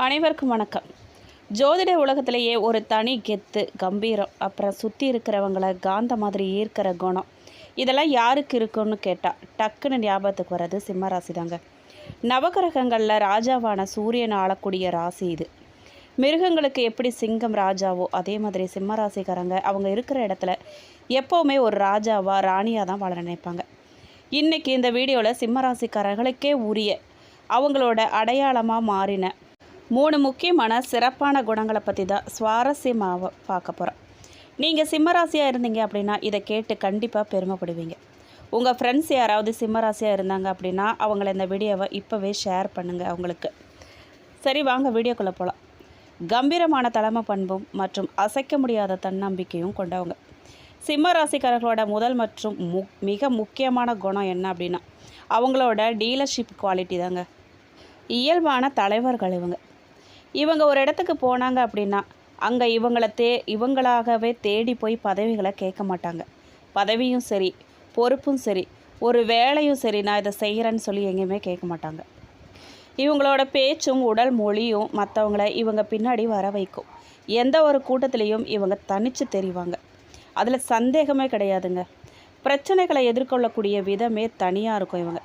அனைவருக்கும் வணக்கம். ஜோதிட உலகத்திலேயே ஒரு தனி கெத்து, கம்பீரம், அப்புறம் சுற்றி இருக்கிறவங்கள காந்த மாதிரி ஈர்க்கிற குணம், இதெல்லாம் யாருக்கு இருக்குன்னு கேட்டால் டக்குன்னு ஞாபகத்துக்கு வர்றது சிம்ம ராசி தாங்க. நவகிரகங்களில் ராஜாவான சூரியன் ஆளக்கூடிய ராசி இது. மிருகங்களுக்கு எப்படி சிங்கம் ராஜாவோ அதே மாதிரி சிம்ம ராசிக்காரங்க அவங்க இருக்கிற இடத்துல எப்போவுமே ஒரு ராஜாவா ராணியாக தான் வாழ நினைப்பாங்க. இன்றைக்கி இந்த வீடியோவில் சிம்ம ராசிக்காரர்களுக்கே உரிய அவங்களோட அடையாளமாக மாறின 3 முக்கியமான சிறப்பான குணங்களை பற்றி தான் சுவாரஸ்யமாக பார்க்க போகிறோம். நீங்கள் சிம்மராசியாக இருந்தீங்க அப்படின்னா இதை கேட்டு கண்டிப்பாக பெருமைப்படுவீங்க. உங்கள் ஃப்ரெண்ட்ஸ் யாராவது சிம்மராசியாக இருந்தாங்க அப்படின்னா அவங்கள இந்த வீடியோவை இப்போவே ஷேர் பண்ணுங்கள் அவங்களுக்கு. சரி, வாங்க வீடியோக்குள்ளே போகலாம். கம்பீரமான தலைமை பண்பும் மற்றும் அசைக்க முடியாத தன்னம்பிக்கையும் கொண்டவங்க சிம்மராசிக்காரர்களோட முதல் மற்றும் மிக முக்கியமான குணம் என்ன அப்படின்னா அவங்களோட டீலர்ஷிப் குவாலிட்டி தாங்க. இயல்பான தலைவர்கள் இவங்க ஒரு இடத்துக்கு போனாங்க அப்படின்னா அங்கே இவங்களாகவே தேடி போய் பதவிகளை கேட்க மாட்டாங்க. பதவியும் சரி, பொறுப்பும் சரி, ஒரு வேலையும் சரி, நான் இதை செய்கிறேன்னு சொல்லி எங்கேயுமே கேட்க மாட்டாங்க. இவங்களோட பேச்சும் உடல் மொழியும் மற்றவங்கள இவங்க பின்னாடி வர வைக்கும். எந்த ஒரு கூட்டத்திலையும் இவங்க தனித்து தெரிவாங்க. அதில் சந்தேகமே கிடையாதுங்க. பிரச்சனைகளை எதிர்கொள்ளக்கூடிய விதமே தனியாக இருக்கும். இவங்க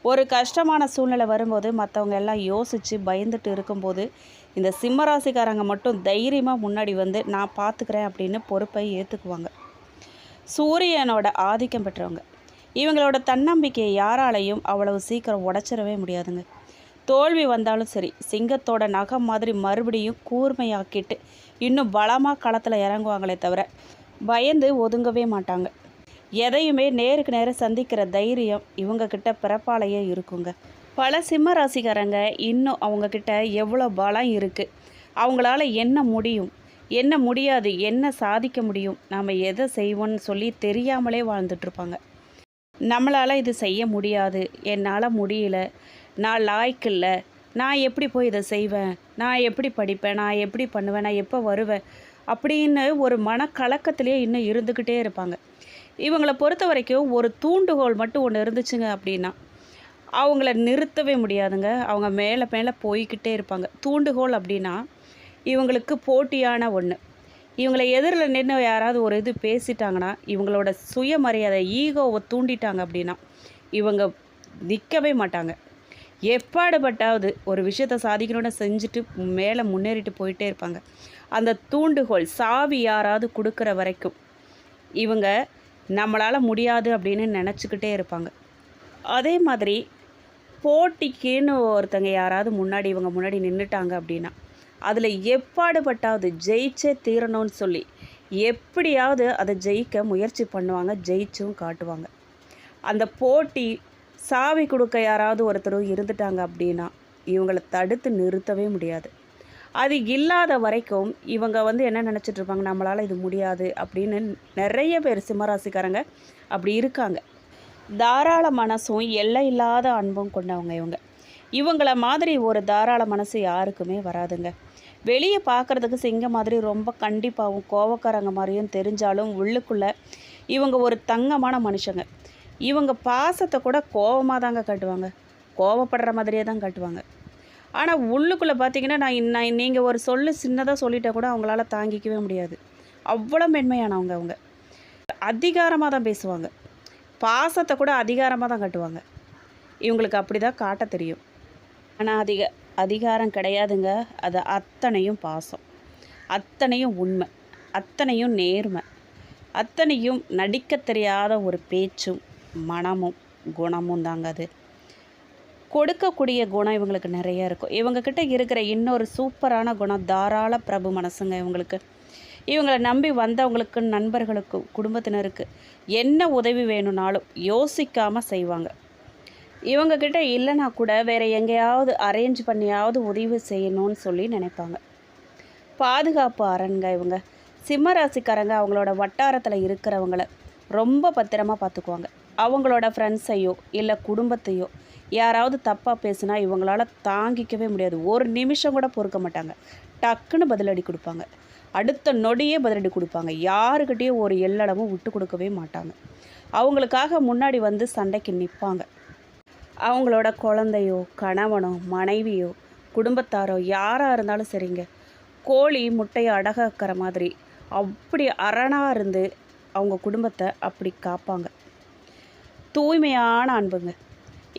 ஒரு கஷ்டமான சூழ்நிலை வரும்போது மற்றவங்க எல்லாம் யோசித்து பயந்துட்டு இருக்கும்போது இந்த சிம்மராசிக்காரங்க மட்டும் தைரியமாக முன்னாடி வந்து நான் பார்த்துக்கிறேன் அப்படின்னு பொறுப்பை ஏற்றுக்குவாங்க. சூரியனோட ஆதிக்கம் பெற்றவங்க இவங்களோட தன்னம்பிக்கையை யாராலையும் அவ்வளவு சீக்கிரம் உடைச்சிடவே முடியாதுங்க. தோல்வி வந்தாலும் சரி, சிங்கத்தோட நகம் மாதிரி மறுபடியும் கூர்மையாக்கிட்டு இன்னும் பலமாக களத்தில் இறங்குவாங்களே தவிர பயந்து ஒதுங்கவே மாட்டாங்க. எதையுமே நேருக்கு நேரம் சந்திக்கிற தைரியம் இவங்கக்கிட்ட பிறப்பாலேயே இருக்குங்க. பல சிம்ம ராசிக்காரங்க இன்னும் அவங்கக்கிட்ட எவ்வளோ பலம் இருக்குது, அவங்களால என்ன முடியும், என்ன முடியாது, என்ன சாதிக்க முடியும், நாம் எதை செய்வோன்னு சொல்லி தெரியாமலே வாழ்ந்துட்டுருப்பாங்க. நம்மளால் இது செய்ய முடியாது, என்னால் முடியல, நான் லாய்க்கு இல்லை, நான் எப்படி போய் இதை செய்வேன், நான் எப்படி படிப்பேன், நான் எப்படி பண்ணுவேன், நான் எப்போ வருவேன் அப்படின்னு ஒரு மனக்கலக்கத்திலே இன்னும் இருந்துக்கிட்டே இருப்பாங்க. இவங்களை பொறுத்த வரைக்கும் ஒரு தூண்டுகோல் மட்டும் ஒன்று இருந்துச்சுங்க அப்படின்னா அவங்கள நிறுத்தவே முடியாதுங்க. அவங்க மேலே மேலே போய்கிட்டே இருப்பாங்க. தூண்டுகோல் அப்படின்னா இவங்களுக்கு போட்டியான ஒன்று. இவங்களை எதிரில் நின்று யாராவது ஒரு இது பேசிட்டாங்கன்னா இவங்களோட சுயமரியாதை ஈகோவை தூண்டிட்டாங்க அப்படின்னா இவங்க நிற்கவே மாட்டாங்க. எப்பாடுபட்டாவது ஒரு விஷயத்தை சாதிக்கணும்னு செஞ்சுட்டு மேலே முன்னேறிட்டு போயிட்டே இருப்பாங்க. அந்த தூண்டுகோல் சாவி யாராவது கொடுக்குற வரைக்கும் இவங்க நம்மளால் முடியாது அப்படின்னு நினச்சிக்கிட்டே இருப்பாங்க. அதே மாதிரி போட்டிக்குன்னு ஒருத்தங்க யாராவது இவங்க முன்னாடி நின்றுட்டாங்க அப்படின்னா அதில் எப்பாடுபட்டாவது ஜெயிச்சே தீரணும்னு சொல்லி எப்படியாவது அதை ஜெயிக்க முயற்சி பண்ணுவாங்க, ஜெயிச்சும் காட்டுவாங்க. அந்த போட்டி சாவி கொடுக்க யாராவது ஒருத்தர் இருந்துட்டாங்க அப்படின்னா இவங்களை தடுத்து நிறுத்தவே முடியாது. அது இல்லாத வரைக்கும் இவங்க என்ன நினச்சிட்ருப்பாங்க, நம்மளால் இது முடியாது அப்படின்னு. நிறைய பேர் சிம்மராசிக்காரங்க அப்படி இருக்காங்க. தாராள மனசும் எல்லை இல்லாத அன்பும் கொண்டவங்க இவங்கள மாதிரி ஒரு தாராள மனசு யாருக்குமே வராதுங்க. வெளியே பார்க்குறதுக்கு சிங்கம் மாதிரி ரொம்ப கண்டிப்பாகவும் கோவக்காரங்க மாதிரியும் தெரிஞ்சாலும் உள்ளுக்குள்ளே இவங்க ஒரு தங்கமான மனுஷங்க. இவங்க பாசத்தை கூட கோவமாக தாங்க காட்டுவாங்க, கோவப்படுற மாதிரியே தான் காட்டுவாங்க. ஆனால் உள்ளுக்குள்ளே பார்த்தீங்கன்னா நான் நீங்கள் ஒரு சின்னதாக சொல்லிட்டா கூட அவங்களால தாங்கிக்கவே முடியாது. அவ்வளோ மென்மையானவங்க. அவங்க அதிகாரமாக தான் பேசுவாங்க, பாசத்தை கூட அதிகாரமாக தான் காட்டுவாங்க. இவங்களுக்கு அப்படி தான் காட்ட தெரியும். ஆனால் அதிகாரம் கிடையாதுங்க. அது அத்தனையும் பாசம், அத்தனையும் உண்மை, அத்தனையும் நேர்மை, அத்தனையும் நடிக்க தெரியாத ஒரு பேச்சும் மனமும் குணமும் தாங்க. அது கொடுக்கக்கூடிய குணம் இவங்களுக்கு நிறைய இருக்கும். இவங்கக்கிட்ட இருக்கிற இன்னொரு சூப்பரான குணம் தாராள பிரபு மனசுங்க. இவங்களை நம்பி வந்தவங்களுக்கு, நண்பர்களுக்கு, குடும்பத்தினருக்கு என்ன உதவி வேணும்னாலும் யோசிக்காமல் செய்வாங்க. இவங்கக்கிட்ட இல்லைனா கூட வேறு எங்கேயாவது அரேஞ்ச் பண்ணியாவது உதவி செய்யணும்னு சொல்லி நினைப்பாங்க. பாதுகாப்பு அரண்க இவங்க. சிம்மராசிக்காரங்க அவங்களோட வட்டாரத்தில் இருக்கிறவங்கள ரொம்ப பத்திரமாக பார்த்துக்குவாங்க. அவங்களோட ஃப்ரெண்ட்ஸையோ இல்லை குடும்பத்தையோ யாராவது தப்பாக பேசுனா இவங்களால தாங்கிக்கவே முடியாது. ஒரு நிமிஷம் கூட பொறுக்க மாட்டாங்க. டக்குன்னு பதிலடி கொடுப்பாங்க, அடுத்த நொடியே பதிலடி கொடுப்பாங்க. யாருக்கிட்டேயும் ஒரு எல்லளவும் விட்டு கொடுக்கவே மாட்டாங்க. அவங்களுக்காக முன்னாடி வந்து சண்டைக்கு நிற்பாங்க. அவங்களோட குழந்தையோ கணவனோ மனைவியோ குடும்பத்தாரோ யாராக இருந்தாலும் சரிங்க, கோழி முட்டையை அடகாக்கிற மாதிரி அப்படி அரணாக இருந்து அவங்க குடும்பத்தை அப்படி காப்பாங்க. தூய்மையான அன்புங்க.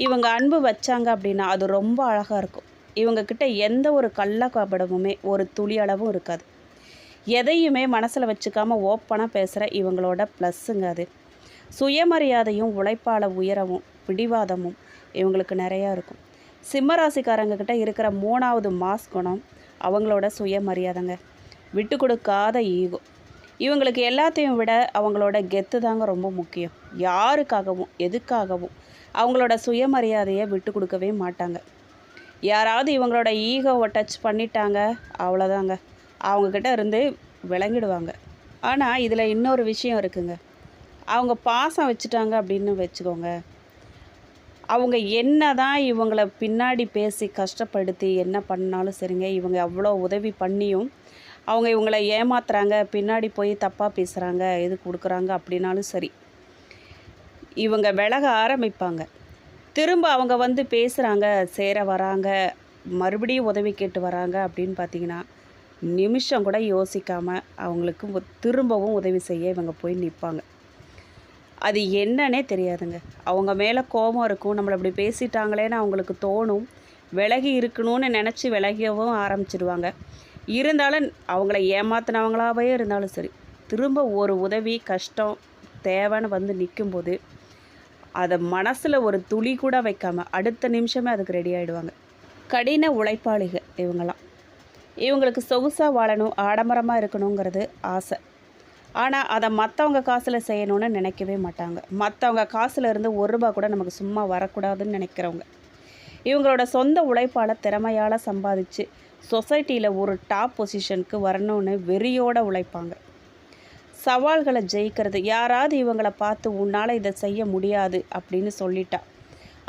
இவங்க அன்பு வச்சாங்க அப்படின்னா அது ரொம்ப அழகாக இருக்கும். இவங்கக்கிட்ட எந்த ஒரு கள்ளக்கபடமுமே ஒரு துளி அளவும் இருக்காது. எதையுமே மனசில் வச்சுக்காமல் ஓப்பனாக பேசுகிற இவங்களோட ப்ளஸ்ஸுங்க அது. சுயமரியாதையும் உழைப்பால் உயரவும் பிடிவாதமும் இவங்களுக்கு நிறையா இருக்கும். சிம்மராசிக்காரங்கக்கிட்ட இருக்கிற 3வது மாஸ் குணம் அவங்களோட சுயமரியாதைங்க. விட்டு கொடுக்காத ஈகோ. இவங்களுக்கு எல்லாத்தையும் விட அவங்களோட கெத்து தாங்க ரொம்ப முக்கியம். யாருக்காகவும் எதுக்காகவும் அவங்களோட சுயமரியாதையை விட்டு கொடுக்கவே மாட்டாங்க. யாராவது இவங்களோட ஈகோவை டச் பண்ணிட்டாங்க அவ்வளோதாங்க, அவங்கக்கிட்ட இருந்து விளங்கிடுவாங்க. ஆனால் இதில் இன்னொரு விஷயம் இருக்குங்க. அவங்க பாசம் வச்சுட்டாங்க அப்படின்னு வச்சுக்கோங்க, அவங்க என்ன தான் இவங்கள பின்னாடி பேசி கஷ்டப்படுத்தி என்ன பண்ணாலும் சரிங்க, இவங்க அவ்வளோ உதவி பண்ணியும் அவங்க இவங்கள ஏமாத்துறாங்க, பின்னாடி போய் தப்பாக பேசுகிறாங்க, இது கொடுக்குறாங்க அப்படின்னாலும் சரி, இவங்க விலக ஆரம்பிப்பாங்க. திரும்ப அவங்க வந்து பேசுகிறாங்க, சேர வராங்க, மறுபடியும் உதவி கேட்டு வராங்க அப்படின்னு பார்த்தீங்கன்னா, நிமிஷம் கூட யோசிக்காமல் அவங்களுக்கு திரும்பவும் உதவி செய்ய இவங்க போய் நிற்பாங்க. அது என்னன்னே தெரியாதுங்க. அவங்க மேலே கோபம் இருக்கும், நம்மளை அப்படி பேசிட்டாங்களேன்னு அவங்களுக்கு தோணும். விலகி இருக்கணும்னு நினச்சி விலகியவும் ஆரம்பிச்சிடுவாங்க. இருந்தாலும் அவங்கள ஏமாத்தினவங்களாகவே இருந்தாலும் சரி, திரும்ப ஒரு உதவி கஷ்டம் தேவைன்னு வந்து நிற்கும்போது அதை மனசில் ஒரு துளி கூட வைக்காமல் அடுத்த நிமிஷமே அதுக்கு ரெடி ஆகிடுவாங்க. கடின உழைப்பாளிகள் இவங்களாம். இவங்களுக்கு சொகுசாக வாழணும், ஆடம்பரமாக இருக்கணுங்கிறது ஆசை. ஆனால் அதை மற்றவங்க காசில் செய்யணும்னு நினைக்கவே மாட்டாங்க. மற்றவங்க காசில் இருந்து ₹1 கூட நமக்கு சும்மா வரக்கூடாதுன்னு நினைக்கிறவங்க. இவங்களோட சொந்த உழைப்பால் திறமையால் சம்பாதிச்சு சொசைட்டியில் ஒரு டாப் பொசிஷனுக்கு வரணும்னு வெறியோடு உழைப்பாங்க. சவால்களை ஜெயிக்கிறது. யாராவது இவங்களை பார்த்து உன்னால் இதை செய்ய முடியாது அப்படின்னு சொல்லிட்டா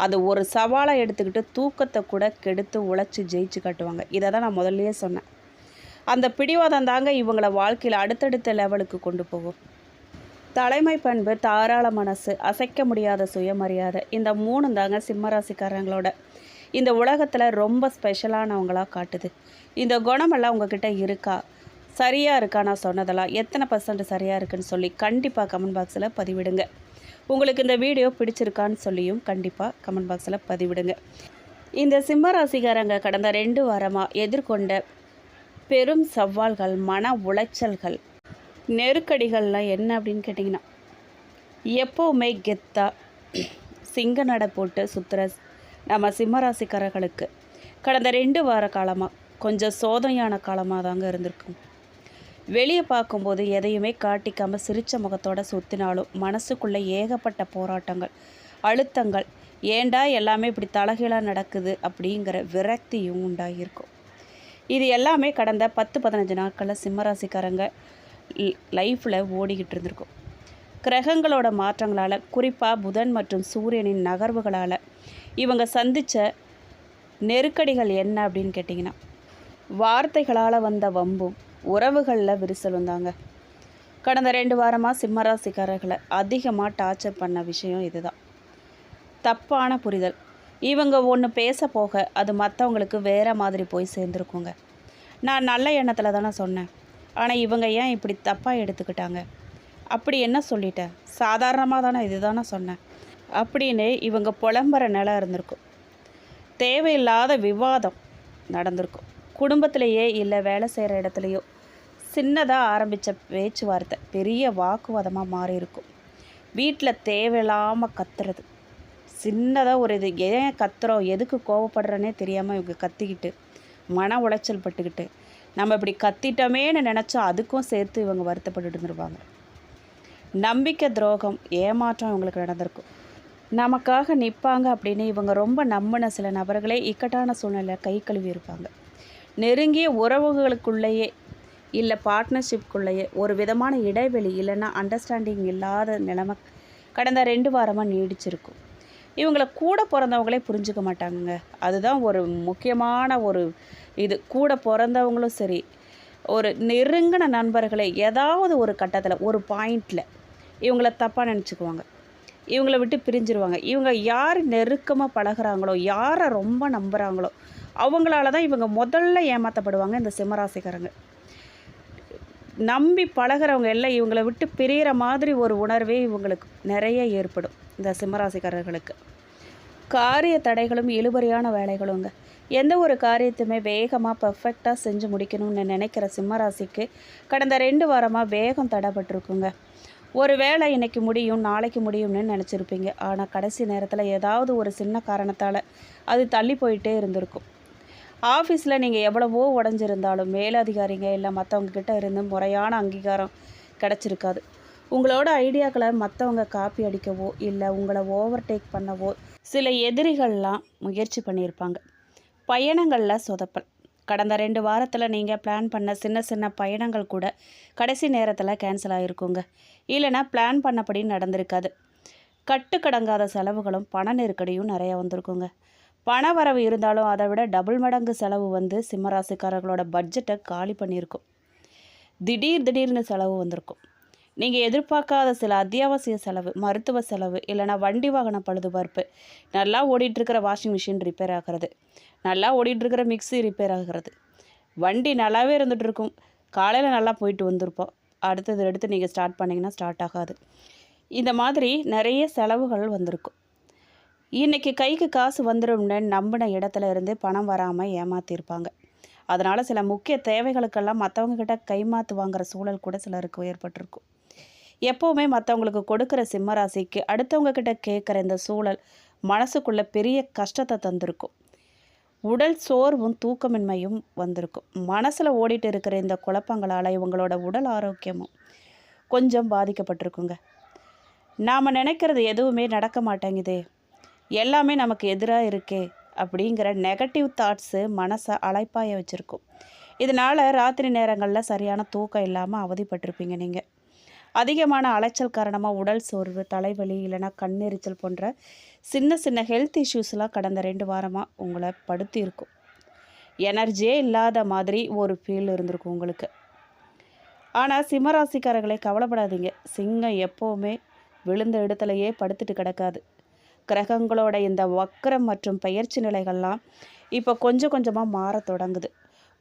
அது ஒரு சவாலை எடுத்துக்கிட்டு தூக்கத்தை கூட கெடுத்து உழைச்சி ஜெயிச்சு காட்டுவாங்க. இதை தான் நான் முதல்லையே சொன்னேன். அந்த பிடிவாதம் தாங்க இவங்களை வாழ்க்கையில் அடுத்தடுத்த லெவலுக்கு கொண்டு போகும். தலைமை பண்பு, தாராள மனசு, அசைக்க முடியாத சுயமரியாதை, இந்த 3 தாங்க சிம்மராசிக்காரங்களோட இந்த உலகத்தில் ரொம்ப ஸ்பெஷலானவங்களாக காட்டுது. இந்த குணமெல்லாம் உங்ககிட்ட இருக்கா, சரியாக இருக்கா? நான் சொன்னதெல்லாம் எத்தனை % சரியாக இருக்குன்னு சொல்லி கண்டிப்பாக கமெண்ட் பாக்ஸில் பதிவிடுங்க. உங்களுக்கு இந்த வீடியோ பிடிச்சிருக்கான்னு சொல்லியும் கண்டிப்பாக கமெண்ட் பாக்ஸில் பதிவிடுங்க. இந்த சிம்மராசிக்காரங்க கடந்த 2 வாரமாக எதிர்கொண்ட பெரும் சவால்கள், மன உளைச்சல்கள், நெருக்கடிகள்லாம் என்ன அப்படின்னு கேட்டிங்கன்னா, எப்போவுமே கெத்தாக சிங்க நடை போட்டு சுற்றுற நம்ம சிம்மராசிக்காரர்களுக்கு கடந்த 2 வார காலமாக கொஞ்சம் சோதனையான காலமாக தாங்க இருந்திருக்கும். வெளியே பார்க்கும்போது எதையுமே காட்டிக்காமல் சிரித்த முகத்தோடு சுற்றினாலும் மனசுக்குள்ளே ஏகப்பட்ட போராட்டங்கள், அழுத்தங்கள், ஏண்டா எல்லாமே இப்படி தலைகீழாக நடக்குது அப்படிங்கிற விரக்தியும் உண்டாகியிருக்கும். இது எல்லாமே கடந்த 10-15 நாட்களில் சிம்மராசிக்காரங்க லைஃப்பில் ஓடிக்கிட்டு இருந்திருக்கும். கிரகங்களோட மாற்றங்களால், குறிப்பாக புதன் மற்றும் சூரியனின் நகர்வுகளால் இவங்க சந்தித்த நெருக்கடிகள் என்ன அப்படின்னு கேட்டிங்கன்னா, வார்த்தைகளால் வந்த வம்பும் உறவுகளில் விரிசலும் தாங்க. கடந்த 2 வாரமாக சிம்மராசிக்காரர்களை அதிகமாக டார்ச்சர் பண்ண விஷயம் இதுதான். தப்பான புரிதல். இவங்க ஒன்று பேச போக அது மற்றவங்களுக்கு வேறு மாதிரி போய் சேர்ந்துருக்குங்க. நான் நல்ல எண்ணத்தில் தானே சொன்னேன், ஆனால் இவங்க ஏன் இப்படி தப்பாக எடுத்துக்கிட்டாங்க? அப்படி என்ன சொல்லிட்டேன்? சாதாரணமாக தானே இது தானே சொன்னேன் அப்படின்னு இவங்க புலம்புற நிலை இருந்திருக்கும். தேவையில்லாத விவாதம் நடந்திருக்கும். குடும்பத்திலேயே இல்லை வேலை செய்கிற இடத்துலையோ சின்னதாக ஆரம்பித்த பேச்சுவார்த்தை பெரிய வாக்குவாதமாக மாறி இருக்கும். வீட்டில் தேவையில்லாமல் கத்துறது, சின்னதாக ஒரு இது ஏன் கத்துறோம், எதுக்கு கோவப்படுறேன்னே தெரியாமல் இவங்க கத்திக்கிட்டு மன உளைச்சல் பட்டுக்கிட்டு நம்ம இப்படி கத்திட்டோமேன்னு நினச்சா அதுக்கும் சேர்த்து இவங்க வருத்தப்பட்டுட்டு இருந்துருவாங்க. நம்பிக்கை துரோகம், ஏமாற்றம் இவங்களுக்கு நடந்திருக்கும். நமக்காக நிற்பாங்க அப்படின்னு இவங்க ரொம்ப நம்பின சில நபர்களே இக்கட்டான சூழ்நிலை கை கழுவி இருப்பாங்க. நெருங்கிய உறவுகளுக்குள்ளேயே இல்லை பார்ட்னர்ஷிப்குள்ளேயே ஒரு விதமான இடைவெளி இல்லைன்னா அண்டர்ஸ்டாண்டிங் இல்லாத நிலைமை கடந்த 2 வாரமாக நீடிச்சிருக்கும். இவங்களை கூட பிறந்தவங்களே புரிஞ்சுக்க மாட்டாங்க. அதுதான் ஒரு முக்கியமான ஒரு இது. கூட பிறந்தவங்களும் சரி, ஒரு நெருங்கின நண்பர்களை ஏதாவது ஒரு கட்டத்தில் ஒரு பாயிண்டில் இவங்கள தப்பாக நினச்சிக்குவாங்க, இவங்கள விட்டு பிரிஞ்சிருவாங்க. இவங்க யார் நெருக்கமாக பழகிறாங்களோ, யாரை ரொம்ப நம்புகிறாங்களோ அவங்களால தான் இவங்க முதல்ல ஏமாற்றப்படுவாங்க. இந்த சிம்மராசிக்காரங்க நம்பி பழகிறவங்க எல்லாம் இவங்களை விட்டு பிரிகிற மாதிரி ஒரு உணர்வே இவங்களுக்கு நிறைய ஏற்படும். இந்த சிம்மராசிக்காரர்களுக்கு காரிய தடைகளும் இழுபறியான வேலைகளுங்க. எந்த ஒரு காரியத்தையுமே வேகமாக பர்ஃபெக்டாக செஞ்சு முடிக்கணும்னு நினைக்கிற சிம்மராசிக்கு கடந்த 2 வாரமாக வேகம் தடைப்பட்டிருக்குங்க. ஒரு வேளை இன்றைக்கி முடியும் நாளைக்கு முடியும்னு நினச்சிருப்பீங்க. ஆனால் கடைசி நேரத்தில் ஏதாவது ஒரு சின்ன காரணத்தால் அது தள்ளி போயிட்டே இருந்திருக்கும். ஆஃபீஸில் நீங்கள் எவ்வளவோ உடஞ்சிருந்தாலும் மேலதிகாரிங்க இல்லை மற்றவங்கக்கிட்ட இருந்து முறையான அங்கீகாரம் கிடச்சிருக்காது. உங்களோட ஐடியாக்களை மற்றவங்க காப்பி அடிக்கவோ இல்லை உங்களை ஓவர்டேக் பண்ணவோ சில எதிரிகள்லாம் முயற்சி பண்ணியிருப்பாங்க. பயணங்களில் சொதப்பல். கடந்த 2 வாரத்தில் நீங்கள் பிளான் பண்ண சின்ன சின்ன பயணங்கள் கூட கடைசி நேரத்தில் கேன்சல் ஆகிருக்குங்க. இல்லைனா பிளான் பண்ணபடி நடந்திருக்காது. கட்டுக்கடங்காத செலவுகளும் பண நெருக்கடியும் நிறையா வந்திருக்குங்க. பண வரவு இருந்தாலும் அதை விட டபுள் மடங்கு செலவு வந்து சிம்மராசிக்காரர்களோட பட்ஜெட்டை காலி பண்ணியிருக்கும். திடீர்னு செலவு வந்திருக்கும். நீங்கள் எதிர்பார்க்காத சில அத்தியாவசிய செலவு, மருத்துவ செலவு, இல்லைனா வண்டி வாகன பழுதுபார்ப்பு, நல்லா ஓடிட்டுருக்கிற வாஷிங் மிஷின் ரிப்பேர் ஆகிறது, நல்லா ஓடிட்டுருக்கிற மிக்ஸி ரிப்பேர் ஆகிறது, வண்டி நல்லாவே இருந்துகிட்ருக்கும், காலையில் நல்லா போயிட்டு வந்திருப்போம், அடுத்தது எடுத்து நீங்கள் ஸ்டார்ட் பண்ணிங்கன்னா ஸ்டார்ட் ஆகாது. இந்த மாதிரி நிறைய செலவுகள் வந்திருக்கும். இன்றைக்கி கைக்கு காசு வந்துடும்னு நம்பின இடத்துல இருந்து பணம் வராமல் ஏமாற்றிருப்பாங்க. அதனால் சில முக்கிய தேவைகளுக்கெல்லாம் மற்றவங்கக்கிட்ட கைமாற்று வாங்குகிற சூழல் கூட சிலருக்கு ஏற்பட்டிருக்கும். எப்போவுமே மற்றவங்களுக்கு கொடுக்குற சிம்மராசிக்கு அடுத்தவங்கக்கிட்ட கேட்குற இந்த சூழல் மனசுக்குள்ளே பெரிய கஷ்டத்தை தந்திருக்கும். உடல் சோர்வும் தூக்கமின்மையும் வந்திருக்கும். மனசில் ஓடிட்டு இருக்கிற இந்த குழப்பங்களால் இவங்களோட உடல் ஆரோக்கியமும் கொஞ்சம் பாதிக்கப்பட்டிருக்குங்க. நாம் நினைக்கிறது எதுவுமே நடக்க மாட்டேங்குதே, எல்லாமே நமக்கு எதிராக இருக்கே அப்படிங்கிற நெகட்டிவ் தாட்ஸு மனசை அலைப்பாய வச்சுருக்கும். இதனால் ராத்திரி நேரங்களில் சரியான தூக்கம் இல்லாமல் அவதிப்பட்டிருப்பீங்க. நீங்கள் அதிகமான அலைச்சல் காரணமாக உடல் சோர்வு, தலைவலி, இல்லைனா கண்ணெரிச்சல் போன்ற சின்ன சின்ன ஹெல்த் இஷ்யூஸ்லாம் கடந்த 2 வாரமாக உங்களை படுத்தி இருக்கும். எனர்ஜியே இல்லாத மாதிரி ஒரு ஃபீல் இருந்திருக்கும் உங்களுக்கு. ஆனால் சிம்மராசிக்காரர்களை கவலைப்படாதீங்க. சிங்கம் எப்போவுமே விழுந்த இடத்துலையே படுத்துட்டு கிடக்காது. கிரகங்களோட இந்த வக்கரம் மற்றும் பெயர்ச்சி நிலைகள்லாம் இப்போ கொஞ்சம் கொஞ்சமாக மாற தொடங்குது.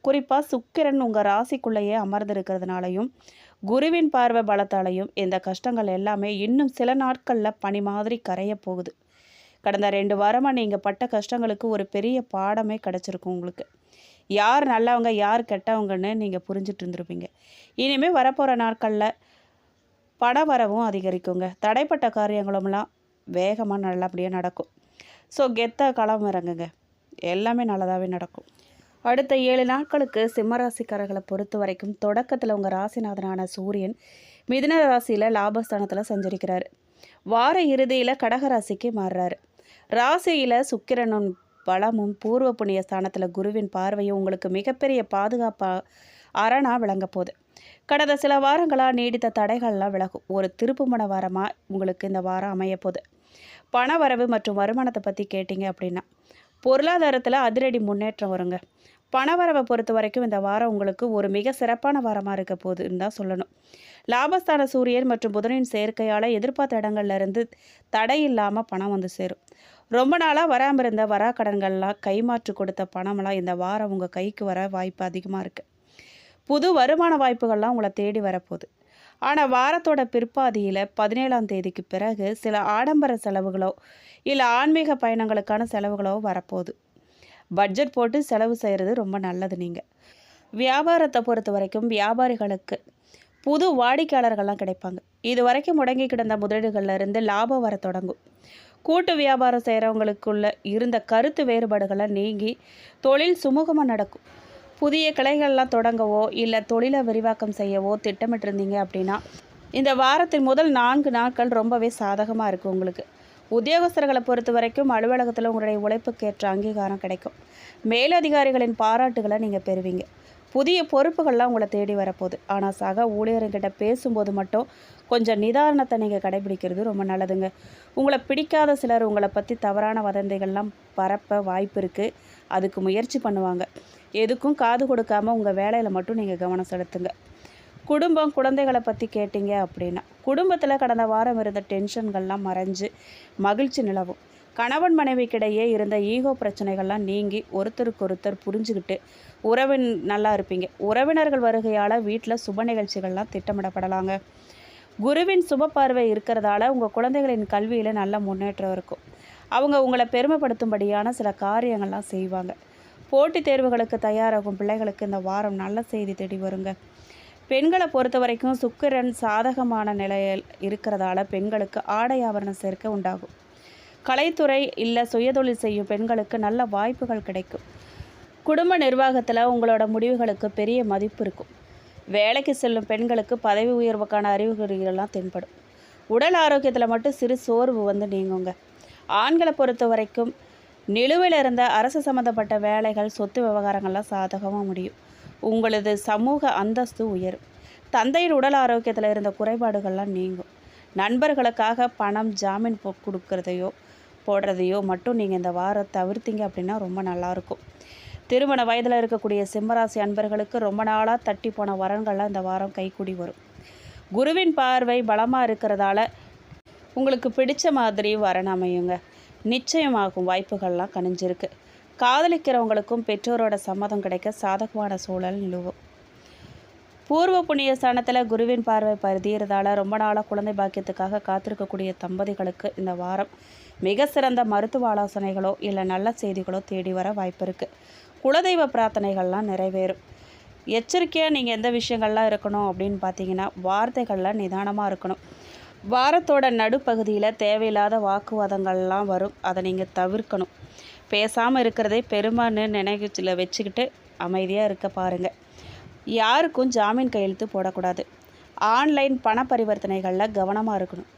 குறிப்பாக சுக்கிரன் உங்கள் ராசிக்குள்ளேயே அமர்ந்திருக்கிறதுனாலையும் குருவின் பார்வை பலத்தாலையும் இந்த கஷ்டங்கள் எல்லாமே இன்னும் சில நாட்களில் பனி மாதிரி கரைய போகுது. கடந்த 2 வாரமாக நீங்கள் பட்ட கஷ்டங்களுக்கு ஒரு பெரிய பாடமே கிடச்சிருக்கும் உங்களுக்கு. யார் நல்லவங்க யார் கெட்டவங்கன்னு நீங்கள் புரிஞ்சிட்டு இருந்திருப்பீங்க. இனிமேல் வரப்போகிற நாட்களில் பண வரவும் அதிகரிக்குங்க. தடைப்பட்ட காரியங்களும்லாம் வேகமாக நல்லபடியாக நடக்கும். ஸோ கெத்தாக களம் இறங்குங்க, எல்லாமே நல்லதாகவே நடக்கும். அடுத்த 7 நாட்களுக்கு சிம்மராசிக்காரர்களை பொறுத்த வரைக்கும் தொடக்கத்தில் உங்கள் ராசிநாதனான சூரியன் மிதுன ராசியில் லாபஸ்தானத்தில் சஞ்சரிக்கிறார். வார இறுதியில் கடகராசிக்கு மாறுறாரு. ராசியில் சுக்கிரனும் பலமும் பூர்வ புண்ணிய ஸ்தானத்தில் குருவின் பார்வையும் உங்களுக்கு மிகப்பெரிய பாதுகாப்பாக அரணாக விளங்க போகுது. கடந்த சில வாரங்களாக நீடித்த தடைகள்லாம் விலகும். ஒரு திருப்புமுன வாரமாக உங்களுக்கு இந்த வாரம் அமைய போகுது. பண வரவு மற்றும் வருமானத்தை பற்றி கேட்டிங்க அப்படின்னா பொருளாதாரத்தில் அதிரடி முன்னேற்றம் வருங்க. பணவரவை பொறுத்த வரைக்கும் இந்த வாரம் உங்களுக்கு ஒரு மிக சிறப்பான வாரமாக இருக்க போகுதுன்னு தான் சொல்லணும். லாபஸ்தான சூரியன் மற்றும் புதனின் சேர்க்கையால் எதிர்பார்த்த இடங்கள்லேருந்து தடை இல்லாமல் பணம் வந்து சேரும். ரொம்ப நாளாக வராமல் இருந்த வராக்கடன்கள்லாம் கைமாற்று கொடுத்த பணமெல்லாம் இந்த வாரம் உங்கள் கைக்கு வர வாய்ப்பு அதிகமாக இருக்குது. புது வருமான வாய்ப்புகள்லாம் உங்களை தேடி வரப்போகுது. ஆனால் வாரத்தோட பிற்பாதியில் 17ஆம் தேதிக்கு பிறகு சில ஆடம்பர செலவுகளோ இல்லை ஆன்மீக பயணங்களுக்கான செலவுகளோ வரப்போகுது. பட்ஜெட் போட்டு செலவு செய்கிறது ரொம்ப நல்லது. நீங்கள் வியாபாரத்தை பொறுத்த வரைக்கும் வியாபாரிகளுக்கு புது வாடிக்கையாளர்கள்லாம் கிடைப்பாங்க. இது வரைக்கும் முடங்கி கிடந்த முதலீடுகளில் இருந்து லாபம் வர தொடங்கும். கூட்டு வியாபாரம் செய்கிறவங்களுக்குள்ள இருந்த கருத்து வேறுபாடுகளை நீங்கி தொழில் சுமூகமாக நடக்கும். புதிய கிளைகள்லாம் தொடங்கவோ இல்லை தொழிலை விரிவாக்கம் செய்யவோ திட்டமிட்டிருந்தீங்க அப்படின்னா இந்த வாரத்தின் முதல் 4 நாட்கள் ரொம்பவே சாதகமாக இருக்குது உங்களுக்கு. உத்தியோகஸ்தர்களை பொறுத்த வரைக்கும் அலுவலகத்தில் உங்களுடைய உழைப்புக்கேற்ற அங்கீகாரம் கிடைக்கும். மேலதிகாரிகளின் பாராட்டுகளை நீங்கள் பெறுவீங்க. புதிய பொறுப்புகள்லாம் உங்களை தேடி வரப்போகுது. ஆனால் சக ஊழியர்கிட்ட பேசும்போது மட்டும் கொஞ்சம் நிதானத்தை நீங்கள் கடைபிடிக்கிறது ரொம்ப நல்லதுங்க. உங்களை பிடிக்காத சிலர் உங்களை பற்றி தவறான வதந்திகள்லாம் பரப்ப வாய்ப்பு இருக்குது. அதுக்கு முயற்சி பண்ணுவாங்க. எதுக்கும் காது கொடுக்காமல் உங்கள் வேலையில் மட்டும் நீங்கள் கவனம் செலுத்துங்க. குடும்பம் குழந்தைகளை பற்றி கேட்டிங்க அப்படின்னா குடும்பத்தில் கடந்த வாரம் இருந்த டென்ஷன்கள்லாம் மறைஞ்சு மகிழ்ச்சி நிலவும். கணவன் மனைவிக்கிடையே இருந்த ஈகோ பிரச்சனைகள்லாம் நீங்கி ஒருத்தருக்கொருத்தர் புரிஞ்சுக்கிட்டு உறவின் நல்லா இருப்பீங்க. உறவினர்கள் வருகையால் வீட்டில் சுப நிகழ்ச்சிகள்லாம் திட்டமிடப்படலாங்க. குருவின் சுப பார்வை இருக்கிறதால உங்கள் குழந்தைகளின் கல்வியில் நல்ல முன்னேற்றம் இருக்கும். அவங்க உங்களை பெருமைப்படுத்தும்படியான சில காரியங்கள்லாம் செய்வாங்க. போட்டித் தேர்வுகளுக்கு தயாராகும் பிள்ளைகளுக்கு இந்த வாரம் நல்ல செய்தி தேடி வருங்க. பெண்களை பொறுத்த வரைக்கும் சுக்கிரன் சாதகமான நிலையில் இருக்கிறதால பெண்களுக்கு ஆடை ஆபரணம் சேர்க்க உண்டாகும். கலைத்துறை இல்லை சுயதொழில் செய்யும் பெண்களுக்கு நல்ல வாய்ப்புகள் கிடைக்கும். குடும்ப நிர்வாகத்தில் உங்களோட முடிவுகளுக்கு பெரிய மதிப்பு இருக்கும். வேலைக்கு செல்லும் பெண்களுக்கு பதவி உயர்வுக்கான அறிகுறிகள்லாம் தென்படும். உடல் ஆரோக்கியத்தில் மட்டும் சிறு சோர்வு வந்து நீங்குங்க. ஆண்களை பொறுத்த வரைக்கும் நிலுவையில் இருந்த அரசு சம்மந்தப்பட்ட வேலைகள் சொத்து விவகாரங்கள்லாம் சாதகமாக முடியும். உங்களது சமூக அந்தஸ்து உயரும். தந்தையின் உடல் ஆரோக்கியத்தில் இருந்த குறைபாடுகள்லாம் நீங்கும். நண்பர்களுக்காக பணம் ஜாமீன் போடுறதையோ மட்டும் நீங்கள் இந்த வாரம் தவிர்த்தீங்க அப்படின்னா ரொம்ப நல்லாயிருக்கும். திருமண வயதில் இருக்கக்கூடிய சிம்மராசி அன்பர்களுக்கு ரொம்ப நாளாக தட்டி போன வரன்கள்லாம் இந்த வாரம் கைக்கூடி வரும். குருவின் பார்வை பலமாக இருக்கிறதால உங்களுக்கு பிடிச்ச மாதிரி வரன் அமையுங்க. நிச்சயமாகும் வாய்ப்புகள்லாம் கணிஞ்சிருக்கு. காதலிக்கிறவங்களுக்கும் பெற்றோரோட சம்மதம் கிடைக்க சாதகமான சூழல் நிலவும். பூர்வ புண்ணிய ஸ்தானத்தில் குருவின் பார்வை பதியறதால ரொம்ப நாளாக குழந்தை பாக்கியத்துக்காக காத்திருக்கக்கூடிய தம்பதிகளுக்கு இந்த வாரம் மிக சிறந்த மருத்துவ ஆலோசனைகளோ இல்லை நல்ல செய்திகளோ தேடி வர வாய்ப்பு இருக்குது. குலதெய்வ பிரார்த்தனைகள்லாம் நிறைவேறும். எச்சரிக்கையாக நீங்கள் எந்த விஷயங்கள்லாம் இருக்கணும் அப்படின்னு பார்த்தீங்கன்னா, வார்த்தைகள்லாம் நிதானமாக இருக்கணும். வாரத்தோட நடுப்பகுதியில் தேவையில்லாத வாக்குவாதங்கள்லாம் வரும். அதை நீங்கள் தவிர்க்கணும். பேசாமல் இருக்கிறதே பெருமைன்னு நினைவில் வச்சுக்கிட்டு அமைதியாக இருக்க பாருங்கள். யாருக்கும் ஜாமீன் கையெழுத்து போடக்கூடாது. ஆன்லைன் பண பரிவர்த்தனைகளில் கவனமாக இருக்கணும்.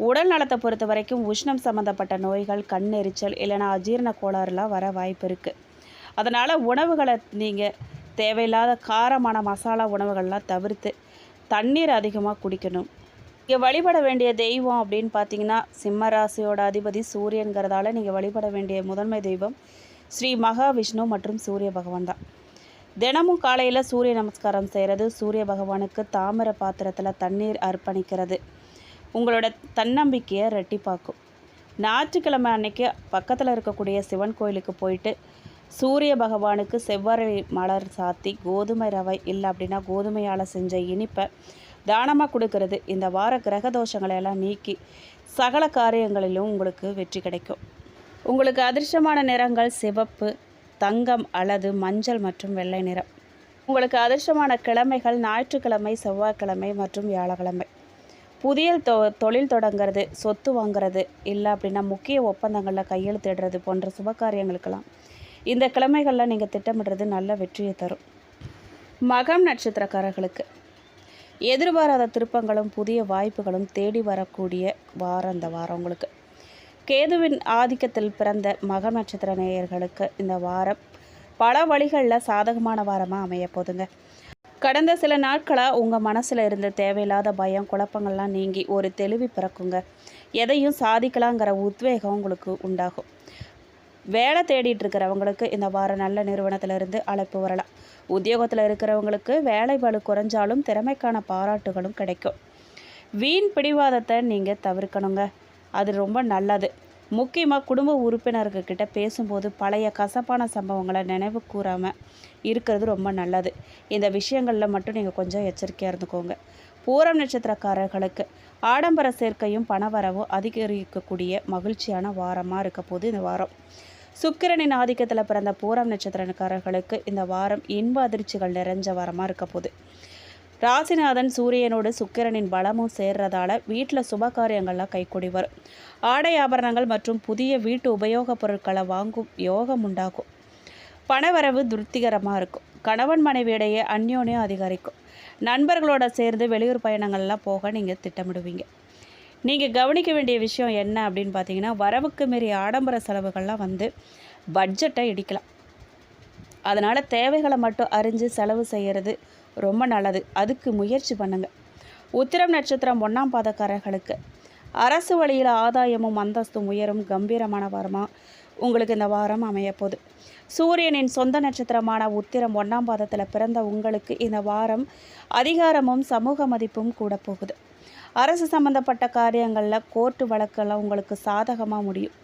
உடல் நலத்தை பொறுத்த வரைக்கும் உஷ்ணம் சம்மந்தப்பட்ட நோய்கள், கண்ணெரிச்சல் இல்லைனா அஜீரண கோளாறுலாம் வர வாய்ப்பு இருக்குது. அதனால் உணவுகளை நீங்கள் தேவையில்லாத காரமான மசாலா உணவுகள்லாம் தவிர்த்து தண்ணீர் அதிகமாக குடிக்கணும். இங்கே வழிபட வேண்டிய தெய்வம் அப்படின்னு பார்த்தீங்கன்னா, சிம்ம ராசியோட அதிபதி சூரியன்கிறதால நீங்கள் வழிபட வேண்டிய முதன்மை தெய்வம் ஸ்ரீ மகாவிஷ்ணு மற்றும் சூரிய பகவான் தான். தினமும் காலையில் சூரிய நமஸ்காரம் செய்கிறது, சூரிய பகவானுக்கு தாமிர பாத்திரத்தில் தண்ணீர் அர்ப்பணிக்கிறது உங்களோட தன்னம்பிக்கையை ரெட்டிப்பாக்கும். ஞாயிற்றுக்கிழமை அன்னைக்கு பக்கத்தில் இருக்கக்கூடிய சிவன் கோயிலுக்கு போயிட்டு சூரிய பகவானுக்கு செவ்வாழை மலர் சாத்தி கோதுமை ரவை இல்லை அப்படின்னா கோதுமையால் செஞ்ச இனிப்பை தானமாக கொடுக்கறது இந்த வார கிரக தோஷங்களை எல்லாம் நீக்கி சகல காரியங்களிலும் உங்களுக்கு வெற்றி கிடைக்கும். உங்களுக்கு அதிர்ஷ்டமான நிறங்கள் சிவப்பு, தங்கம் அல்லது மஞ்சள் மற்றும் வெள்ளை நிறம். உங்களுக்கு அதிர்ஷ்டமான கிழமைகள் ஞாயிற்றுக்கிழமை, செவ்வாய்க்கிழமை மற்றும் வியாழக்கிழமை. புதிய தொழில் தொடங்கிறது, சொத்து வாங்கிறது இல்லை அப்படின்னா முக்கிய ஒப்பந்தங்களில் கையெழுத்திடுறது போன்ற சுபகாரியங்களுக்கெல்லாம் இந்த கிழமைகளில் நீங்கள் திட்டமிடுறது நல்ல வெற்றியை தரும். மகம் நட்சத்திரக்காரர்களுக்கு எதிர்பாராத திருப்பங்களும் புதிய வாய்ப்புகளும் தேடி வரக்கூடிய வாரம் இந்த வாரம் உங்களுக்கு. கேதுவின் ஆதிக்கத்தில் பிறந்த மகம் நட்சத்திர நேயர்களுக்கு இந்த வாரம் பல வழிகளில் சாதகமான வாரமாக அமைய போதுங்க. கடந்த சில நாட்களாக உங்கள் மனசில் இருந்த தேவையில்லாத பயம், குழப்பங்கள்லாம் நீங்கி ஒரு தெளிவு பிறக்குங்க. எதையும் சாதிக்கலாங்கிற உத்வேகம் உங்களுக்கு உண்டாகும். வேலை தேடிட்டு இருக்கிறவங்களுக்கு இந்த வாரம் நல்ல நிறுவனத்திலிருந்து அழைப்பு வரலாம். உத்தியோகத்தில் இருக்கிறவங்களுக்கு வேலை பளு குறைஞ்சாலும் திறமைக்கான பாராட்டுகளும் கிடைக்கும். வீண் பிடிவாதத்தை நீங்கள் தவிர்க்கணுங்க, அது ரொம்ப நல்லது. முக்கியமாக குடும்ப உறுப்பினர்கிட்ட பேசும்போது பழைய கசப்பான சம்பவங்களை நினைவு கூறாமல் இருக்கிறது ரொம்ப நல்லது. இந்த விஷயங்களில் மட்டும் நீங்கள் கொஞ்சம் எச்சரிக்கையாக இருந்துக்கோங்க. பூரம் நட்சத்திரக்காரர்களுக்கு ஆடம்பர சேர்க்கையும் பணவரவும் அதிகரிக்கக்கூடிய மகிழ்ச்சியான வாரமாக இருக்க போது இந்த வாரம். சுக்கிரனின் ஆதிக்கத்தில் பிறந்த பூரம் நட்சத்திரக்காரர்களுக்கு இந்த வாரம் இன்ப அதிர்ச்சிகள் நிறைஞ்ச வாரமாக இருக்க போகுது. ராசிநாதன் சூரியனோடு சுக்கிரனின் பலமும் சேர்றதால வீட்டில் சுபகாரியங்கள்லாம் கைக்கூடி வரும். ஆடை ஆபரணங்கள் மற்றும் புதிய வீட்டு உபயோகப் பொருட்களை வாங்கும் யோகம் உண்டாகும். பணவரவு திருப்திகரமாக இருக்கும். கணவன் மனைவியிடையே அந்யோன்யம் அதிகரிக்கும். நண்பர்களோட சேர்ந்து வெளியூர் பயணங்கள்லாம் போக நீங்கள் திட்டமிடுவீங்க. நீங்கள் கவனிக்க வேண்டிய விஷயம் என்ன அப்படின்னு பார்த்தீங்கன்னா, வரவுக்கு மீறிய ஆடம்பர செலவுகள்லாம் வந்து பட்ஜெட்டை இடிக்கலாம். அதனால் தேவைகளை மட்டும் அறிஞ்சு செலவு செய்கிறது ரொம்ப நல்லது. அதுக்கு முயற்சி பண்ணுங்கள். உத்திரம் நட்சத்திரம் 1ஆம் பாதக்காரர்களுக்கு அரசு வழியில் ஆதாயமும் அந்தஸ்தும் உயரும் கம்பீரமான வாரமாக உங்களுக்கு இந்த வாரம் அமையப்போகுது. சூரியனின் சொந்த நட்சத்திரமான உத்திரம் 1ஆம் பாதத்தில் பிறந்த உங்களுக்கு இந்த வாரம் அதிகாரமும் சமூக மதிப்பும் கூட போகுது. அரசு சம்பந்தப்பட்ட காரியங்களில் கோர்ட்டு வழக்கெல்லாம் உங்களுக்கு சாதகமாக முடியும்.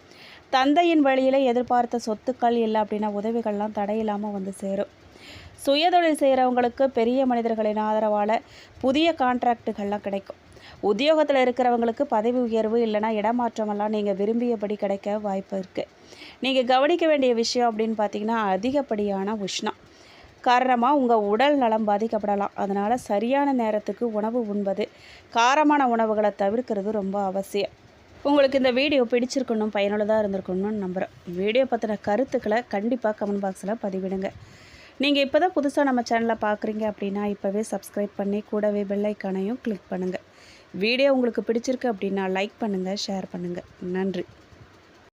தந்தையின் வழியில் எதிர்பார்த்த சொத்துக்கள் இல்லை அப்படின்னா உதவிகள்லாம் தடையில்லாமல் வந்து சேரும். சுயதொழில் செய்கிறவங்களுக்கு பெரிய மனிதர்களின் ஆதரவால் புதிய கான்ட்ராக்டுகள்லாம் கிடைக்கும். உத்தியோகத்தில் இருக்கிறவங்களுக்கு பதவி உயர்வு இல்லைனா இடமாற்றமெல்லாம் நீங்கள் விரும்பியபடி கிடைக்க வாய்ப்பு இருக்குது. நீங்கள் கவனிக்க வேண்டிய விஷயம் அப்படின்னு பார்த்தீங்கன்னா அதிகப்படியான உஷ்ணம் காரணமாக உங்கள் உடல் நலம் பாதிக்கப்படலாம். அதனால் சரியான நேரத்துக்கு உணவு உண்பது, காரமான உணவுகளை தவிர்க்கிறது ரொம்ப அவசியம். உங்களுக்கு இந்த வீடியோ பிடிச்சிருக்கணும், பயனுள்ளதாக இருந்திருக்கணும்னு நம்புகிறேன். வீடியோ பற்றின கருத்துக்களை கண்டிப்பாக கமெண்ட் பாக்ஸில் பதிவிடுங்க. நீங்கள் இப்போ தான் புதுசாக நம்ம சேனலை பார்க்குறீங்க அப்படின்னா இப்போவே சப்ஸ்கிரைப் பண்ணி கூடவே பெல் ஐக்கானையும் கிளிக் பண்ணுங்கள். வீடியோ உங்களுக்கு பிடிச்சிருக்கு அப்படின்னா லைக் பண்ணுங்கள், ஷேர் பண்ணுங்கள். நன்றி.